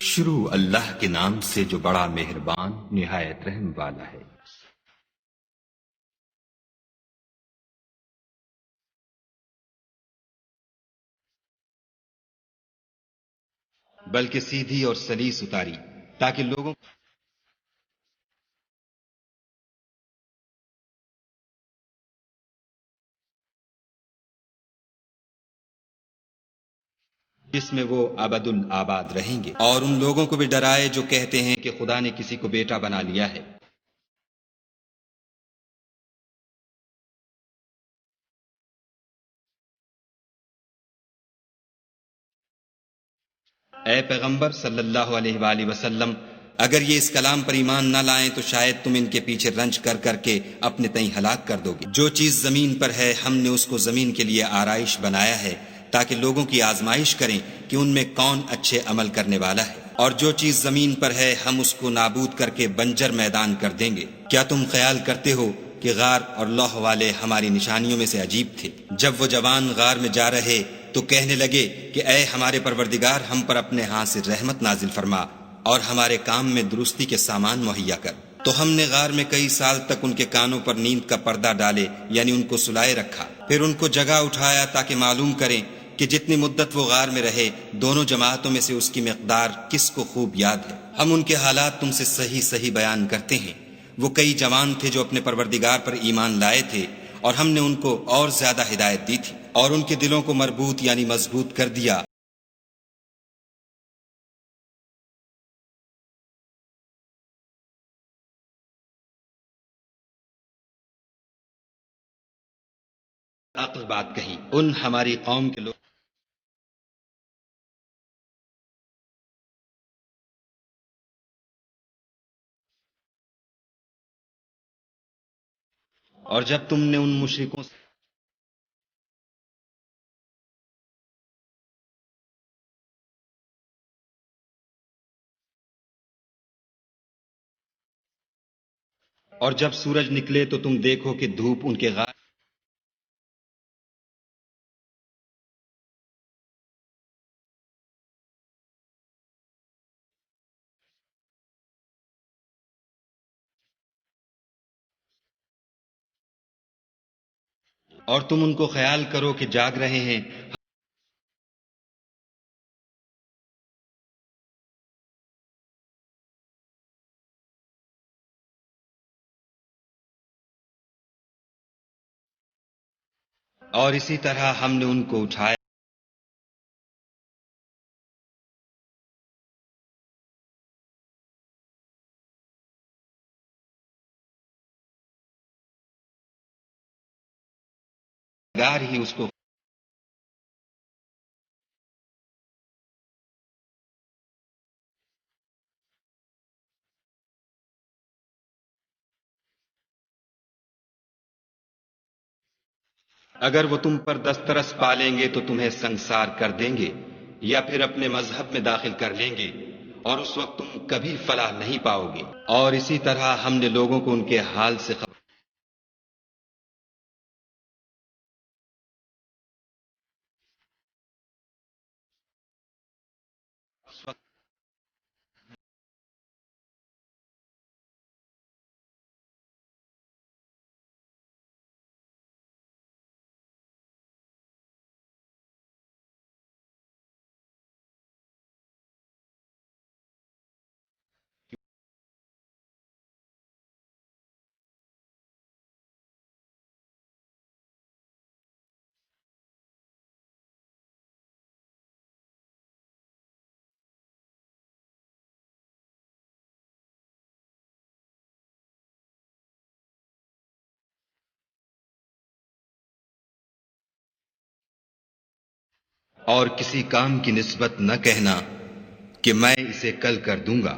شروع اللہ کے نام سے جو بڑا مہربان نہایت رحم والا ہے۔ بلکہ سیدھی اور سلیس اتاری تاکہ لوگوں جس میں وہ ابد الآباد رہیں گے، اور ان لوگوں کو بھی ڈرائے جو کہتے ہیں کہ خدا نے کسی کو بیٹا بنا لیا ہے۔ اے پیغمبر صلی اللہ علیہ وآلہ وسلم، اگر یہ اس کلام پر ایمان نہ لائیں تو شاید تم ان کے پیچھے رنج کر کر کے اپنے تئیں ہلاک کر دو گے۔ جو چیز زمین پر ہے ہم نے اس کو زمین کے لیے آرائش بنایا ہے تاکہ لوگوں کی آزمائش کریں کہ ان میں کون اچھے عمل کرنے والا ہے، اور جو چیز زمین پر ہے ہم اس کو نابود کر کے بنجر میدان کر دیں گے۔ کیا تم خیال کرتے ہو کہ غار اور لوح والے ہماری نشانیوں میں سے عجیب تھے؟ جب وہ جوان غار میں جا رہے تو کہنے لگے کہ اے ہمارے پروردگار، ہم پر اپنے ہاتھ سے رحمت نازل فرما اور ہمارے کام میں درستی کے سامان مہیا کر۔ تو ہم نے غار میں کئی سال تک ان کے کانوں پر نیند کا پردہ ڈالے، یعنی ان کو سلائے رکھا، پھر ان کو جگہ اٹھایا تاکہ معلوم کریں کہ جتنی مدت وہ غار میں رہے دونوں جماعتوں میں سے اس کی مقدار کس کو خوب یاد ہے۔ ہم ان کے حالات تم سے صحیح صحیح بیان کرتے ہیں۔ وہ کئی جوان تھے جو اپنے پروردگار پر ایمان لائے تھے، اور ہم نے ان کو اور زیادہ ہدایت دی تھی، اور ان کے دلوں کو مربوط یعنی مضبوط کر دیا۔ عقل بات کہی ان ہماری قوم کے لوگ، اور جب تم نے ان مشرکوں سے اور جب سورج نکلے تو تم دیکھو کہ دھوپ ان کے غار، اور تم ان کو خیال کرو کہ جاگ رہے ہیں، اور اسی طرح ہم نے ان کو اٹھایا گار ہی اس کو۔ اگر وہ تم پر دسترس پالیں گے تو تمہیں سنسار کر دیں گے، یا پھر اپنے مذہب میں داخل کر لیں گے، اور اس وقت تم کبھی فلاح نہیں پاؤ گے۔ اور اسی طرح ہم نے لوگوں کو ان کے حال سے خبر اور کسی کام کی نسبت نہ کہنا کہ میں اسے کل کر دوں گا۔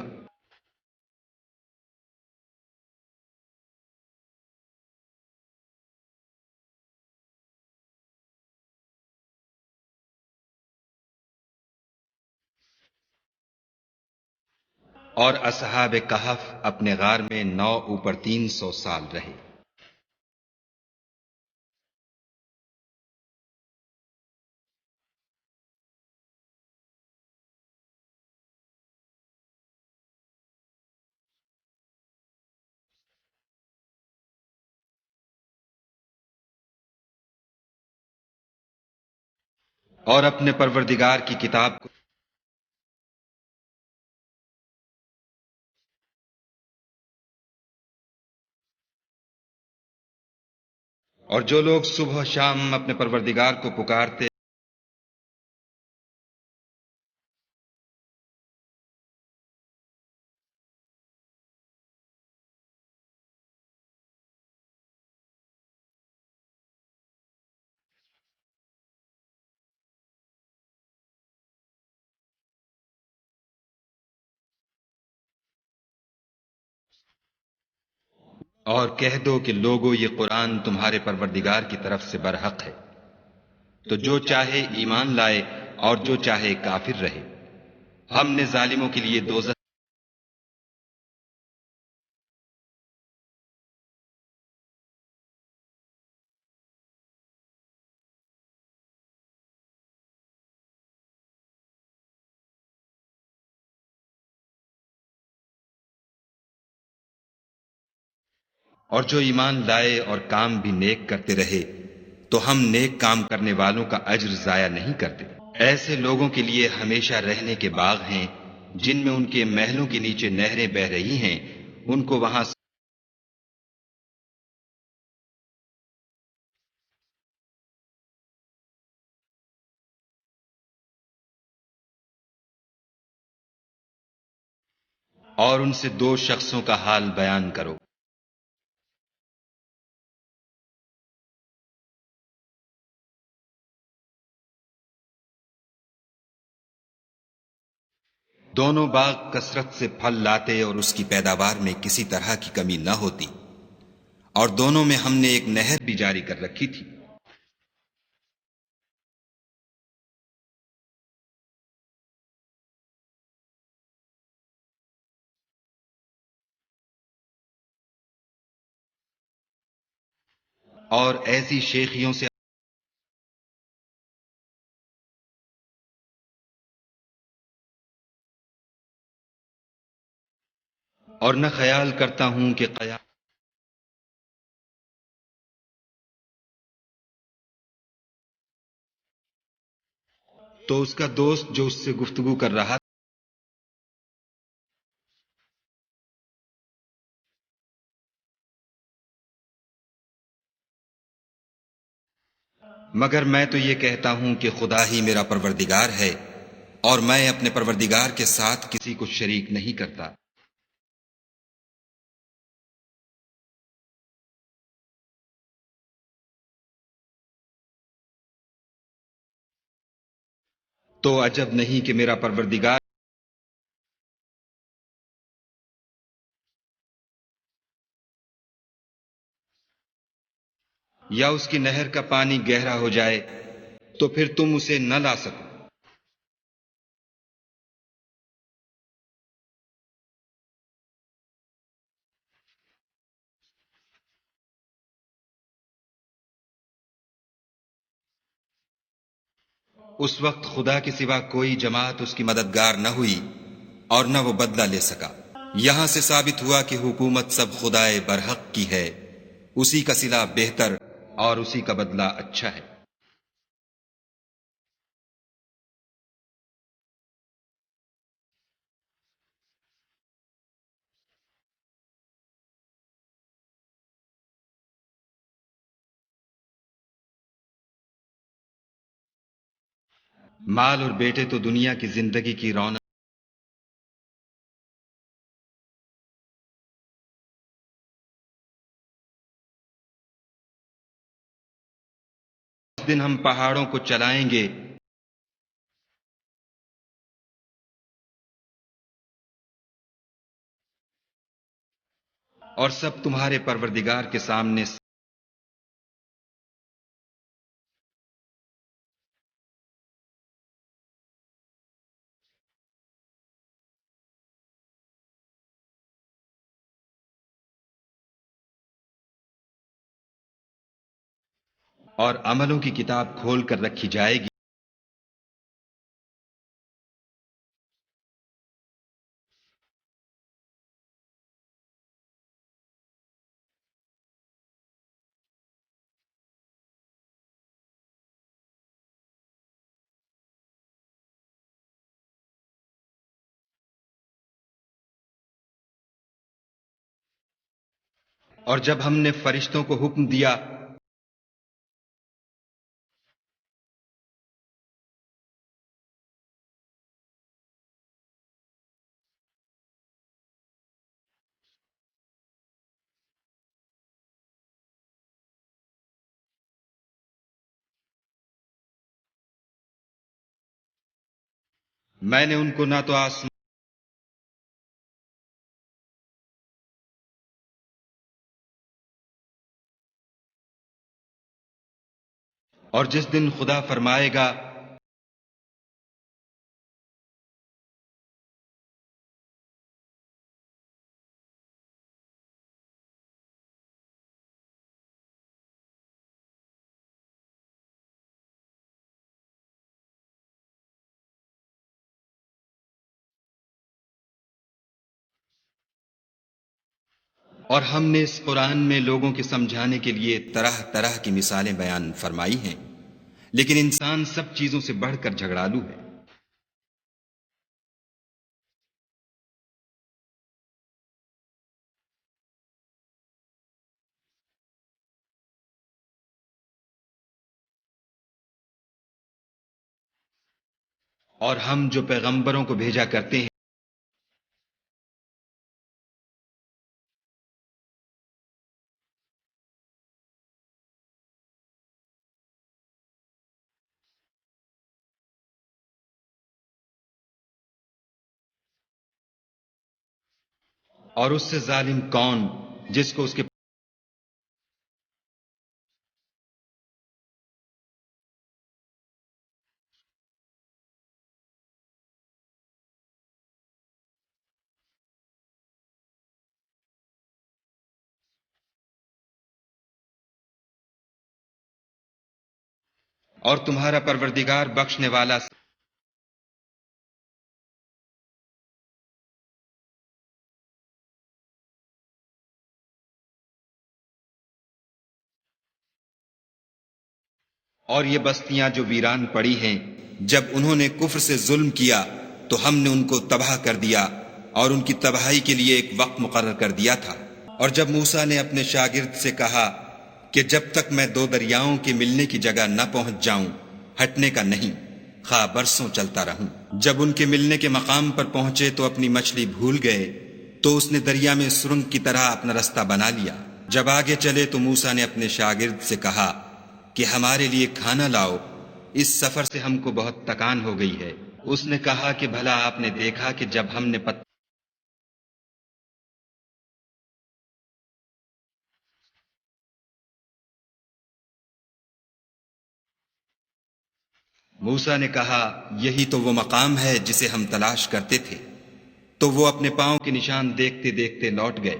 اور اصحاب کہف اپنے غار میں 9 اوپر 300 سال رہے۔ اور اپنے پروردگار کی کتاب کو، اور جو لوگ صبح و شام اپنے پروردگار کو پکارتے اور کہہ دو کہ لوگو یہ قرآن تمہارے پروردگار کی طرف سے برحق ہے، تو جو چاہے ایمان لائے اور جو چاہے کافر رہے، ہم نے ظالموں کے لیے دوزخ، اور جو ایمان لائے اور کام بھی نیک کرتے رہے تو ہم نیک کام کرنے والوں کا اجر ضائع نہیں کرتے۔ ایسے لوگوں کے لیے ہمیشہ رہنے کے باغ ہیں جن میں ان کے محلوں کے نیچے نہریں بہ رہی ہیں، ان کو وہاں سے، اور ان سے دو شخصوں کا حال بیان کرو۔ دونوں باغ کثرت سے پھل لاتے اور اس کی پیداوار میں کسی طرح کی کمی نہ ہوتی، اور دونوں میں ہم نے ایک نہر بھی جاری کر رکھی تھی۔ اور ایسی شیخیوں سے، اور نہ خیال کرتا ہوں کہ قیامت، تو اس کا دوست جو اس سے گفتگو کر رہا، مگر میں تو یہ کہتا ہوں کہ خدا ہی میرا پروردگار ہے، اور میں اپنے پروردگار کے ساتھ کسی کو شریک نہیں کرتا۔ تو عجب نہیں کہ میرا پروردگار، یا اس کی نہر کا پانی گہرا ہو جائے تو پھر تم اسے نہ لا سکو، اس وقت خدا کے سوا کوئی جماعت اس کی مددگار نہ ہوئی اور نہ وہ بدلہ لے سکا۔ یہاں سے ثابت ہوا کہ حکومت سب خدائے برحق کی ہے، اسی کا صلہ بہتر اور اسی کا بدلہ اچھا ہے۔ مال اور بیٹے تو دنیا کی زندگی کی رونق، اس دن ہم پہاڑوں کو چلائیں گے اور سب تمہارے پروردگار کے سامنے، اور عملوں کی کتاب کھول کر رکھی جائے گی۔ اور جب ہم نے فرشتوں کو حکم دیا میں نے ان کو نہ تو آسمان اور جس دن خدا فرمائے گا اور ہم نے اس قرآن میں لوگوں کے سمجھانے کے لیے طرح طرح کی مثالیں بیان فرمائی ہیں، لیکن انسان سب چیزوں سے بڑھ کر جھگڑالو ہے۔ اور ہم جو پیغمبروں کو بھیجا کرتے ہیں اور اس سے ظالم کون جس کو اس کے اور تمہارا پروردگار بخشنے والا اور یہ بستیاں جو ویران پڑی ہیں جب انہوں نے کفر سے ظلم کیا تو ہم نے ان کو تباہ کر دیا اور ان کی تباہی کے لیے ایک وقت مقرر کر دیا تھا۔ اور جب موسیٰ نے اپنے شاگرد سے کہا کہ جب تک میں دو دریاؤں کے ملنے کی جگہ نہ پہنچ جاؤں ہٹنے کا نہیں، خواہ برسوں چلتا رہوں۔ جب ان کے ملنے کے مقام پر پہنچے تو اپنی مچھلی بھول گئے تو اس نے دریا میں سرنگ کی طرح اپنا رستہ بنا لیا۔ جب آگے چلے تو موسیٰ نے اپنے شاگرد سے کہا کہ ہمارے لیے کھانا لاؤ، اس سفر سے ہم کو بہت تکان ہو گئی ہے۔ اس نے کہا کہ بھلا آپ نے دیکھا کہ جب ہم نے موسیٰ نے کہا یہی تو وہ مقام ہے جسے ہم تلاش کرتے تھے، تو وہ اپنے پاؤں کے نشان دیکھتے دیکھتے لوٹ گئے۔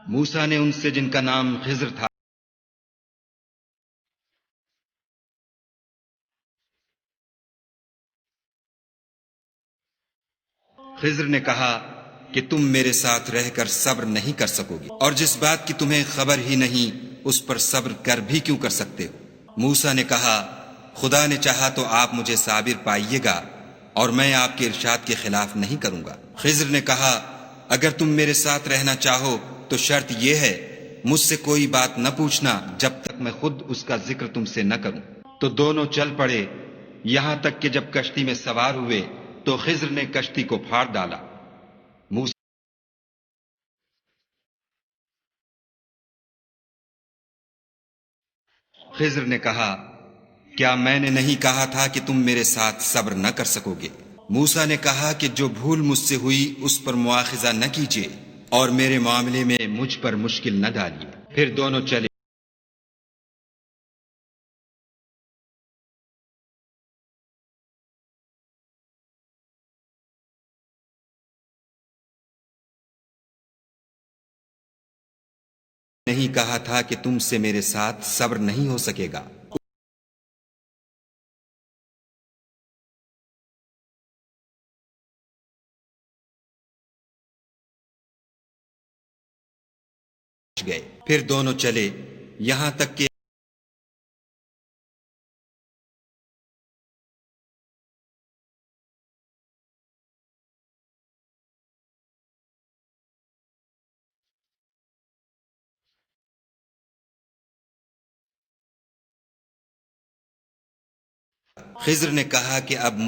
موسیٰ نے ان سے جن کا نام خضر تھا خضر نے کہا کہ تم میرے ساتھ رہ کر صبر نہیں کر سکو گی، اور جس بات کی تمہیں خبر ہی نہیں اس پر صبر کر بھی کیوں کر سکتے ہو؟ موسیٰ نے کہا خدا نے چاہا تو آپ مجھے صابر پائیے گا اور میں آپ کے ارشاد کے خلاف نہیں کروں گا۔ خضر نے کہا اگر تم میرے ساتھ رہنا چاہو تو شرط یہ ہے مجھ سے کوئی بات نہ پوچھنا جب تک میں خود اس کا ذکر تم سے نہ کروں۔ تو دونوں چل پڑے یہاں تک کہ جب کشتی میں سوار ہوئے تو خضر نے کشتی کو پھاڑ ڈالا۔ خضر نے کہا کیا میں نے نہیں کہا تھا کہ تم میرے ساتھ صبر نہ کر سکو گے؟ موسیٰ نے کہا کہ جو بھول مجھ سے ہوئی اس پر مواخذہ نہ کیجیے اور میرے معاملے میں مجھ پر مشکل نہ ڈالیے۔ پھر دونوں چلے نہیں کہا تھا کہ تم سے میرے ساتھ صبر نہیں ہو سکے گا۔ گئے پھر دونوں چلے یہاں تک کہ خضر نے کہا کہ اب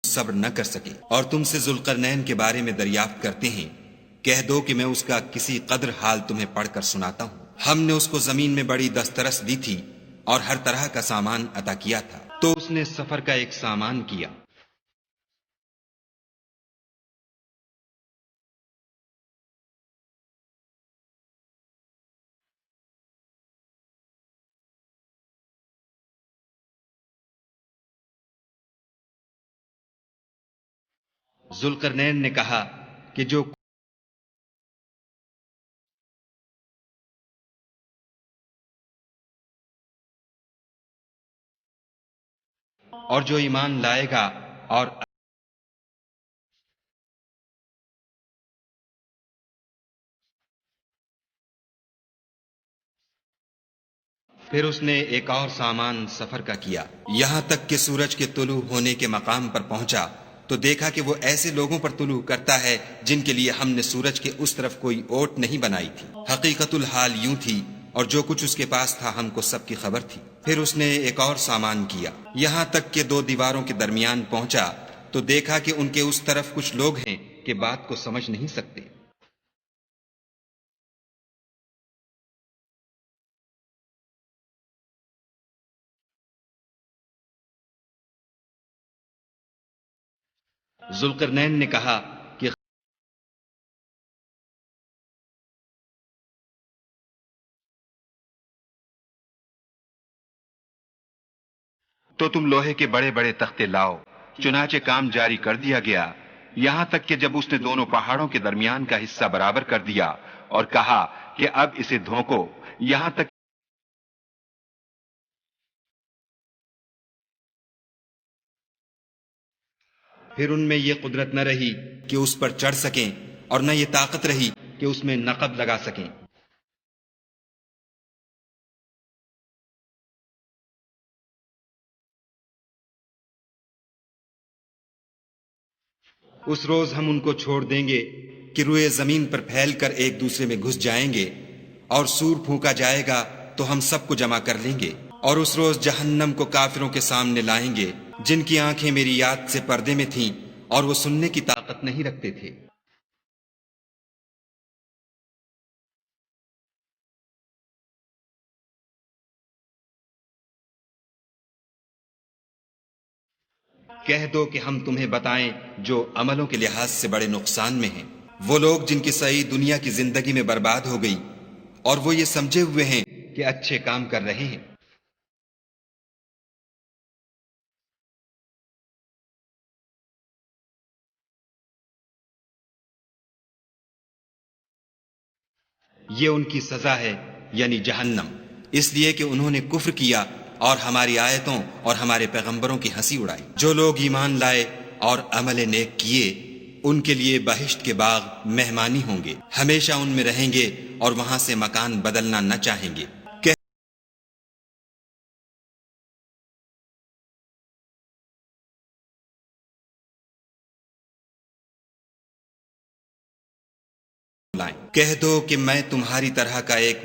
صبر نہ کر سکے اور تم سے ذوالقرنین کے بارے میں دریافت کرتے ہیں، کہہ دو کہ میں اس کا کسی قدر حال تمہیں پڑھ کر سناتا ہوں۔ ہم نے اس کو زمین میں بڑی دسترس دی تھی اور ہر طرح کا سامان عطا کیا تھا، تو اس نے سفر کا ایک سامان کیا۔ ذوالقرنین نے کہا کہ جو ایمان لائے گا اور پھر اس نے ایک اور سامان سفر کا کیا، یہاں تک کہ سورج کے طلوع ہونے کے مقام پر پہنچا تو دیکھا کہ وہ ایسے لوگوں پر طلوع کرتا ہے جن کے لیے ہم نے سورج کے اس طرف کوئی اوٹ نہیں بنائی تھی۔ حقیقت الحال یوں تھی، اور جو کچھ اس کے پاس تھا ہم کو سب کی خبر تھی۔ پھر اس نے ایک اور سامان کیا، یہاں تک کہ دو دیواروں کے درمیان پہنچا تو دیکھا کہ ان کے اس طرف کچھ لوگ ہیں کہ بات کو سمجھ نہیں سکتے۔ ذوالقرنین نے کہا کہ تو تم لوہے کے بڑے بڑے تختے لاؤ۔ چنانچہ کام جاری کر دیا گیا، یہاں تک کہ جب اس نے دونوں پہاڑوں کے درمیان کا حصہ برابر کر دیا اور کہا کہ اب اسے دھوکو، یہاں تک پھر ان میں یہ قدرت نہ رہی کہ اس پر چڑھ سکیں، اور نہ یہ طاقت رہی کہ اس میں نقب لگا سکیں۔ اس روز ہم ان کو چھوڑ دیں گے کہ روئے زمین پر پھیل کر ایک دوسرے میں گھس جائیں گے، اور سور پھونکا جائے گا تو ہم سب کو جمع کر لیں گے، اور اس روز جہنم کو کافروں کے سامنے لائیں گے جن کی آنکھیں میری یاد سے پردے میں تھیں اور وہ سننے کی طاقت نہیں رکھتے تھے۔ کہہ دو کہ ہم تمہیں بتائیں جو عملوں کے لحاظ سے بڑے نقصان میں ہیں، وہ لوگ جن کی سعی دنیا کی زندگی میں برباد ہو گئی اور وہ یہ سمجھے ہوئے ہیں کہ اچھے کام کر رہے ہیں۔ یہ ان کی سزا ہے، یعنی جہنم، اس لیے کہ انہوں نے کفر کیا اور ہماری آیتوں اور ہمارے پیغمبروں کی ہنسی اڑائی۔ جو لوگ ایمان لائے اور عمل نیک کیے ان کے لیے بہشت کے باغ مہمانی ہوں گے، ہمیشہ ان میں رہیں گے اور وہاں سے مکان بدلنا نہ چاہیں گے۔ کہہ دو کہ میں تمہاری طرح کا ایک